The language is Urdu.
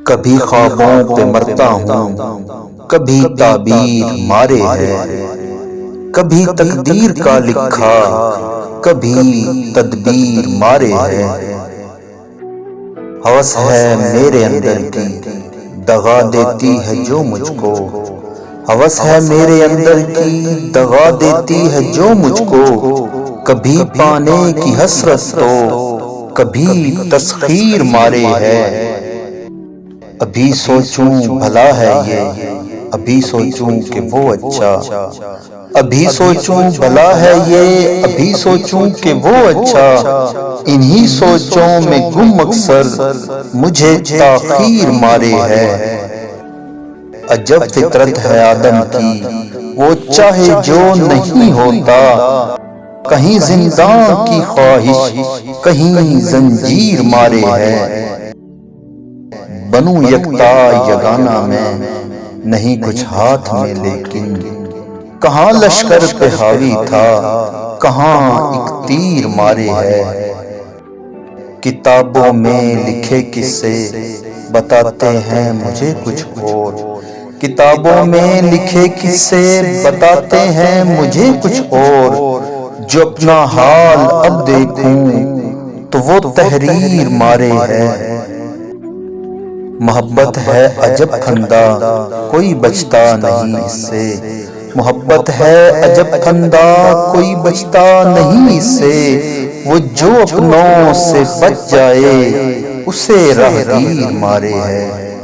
کبھی خوابوں پہ مرتا ہوں، کبھی تعبیر مارے ہے، کبھی تقدیر کا لکھا، کبھی تدبیر مارے ہے۔ ہوس ہے میرے اندر کی، دغا دیتی ہے جو مجھ کو، ہوس ہے میرے اندر کی، دغا دیتی ہے جو مجھ کو، کبھی پانے کی حسرت تو کبھی تسخیر مارے ہے۔ ابھی سوچوں بھلا ہے یہ، ابھی سوچوں کہ وہ اچھا، ابھی سوچوں بھلا ہے یہ، ابھی سوچوں کہ وہ اچھا، انہی سوچوں میں گم اکثر مجھے تاخیر مارے ہے۔ عجب فطرت ہے آدم کی، وہ چاہے جو نہیں ہوتا، کہیں زنداں کی خواہش، کہیں زنجیر مارے ہے۔ بنوں یکتا یگانہ میں نہیں کچھ ہاتھ میں، لیکن کہاں لشکر پہ حاوی تھا، کہاں ایک تیر مارے ہے۔ کتابوں میں لکھے قصے بتاتے ہیں مجھے کچھ اور، کتابوں میں لکھے قصے بتاتے ہیں مجھے کچھ اور، جو اپنا حال اب دیکھوں تو وہ تحریر مارے ہے۔ محبت ہے عجب پھندہ، کوئی بچتا نہیں اس سے، محبت ہے عجب پھندہ، کوئی بچتا نہیں اس سے، وہ جو اپنوں سے بچ جائے اسے راہگیر مارے ہے۔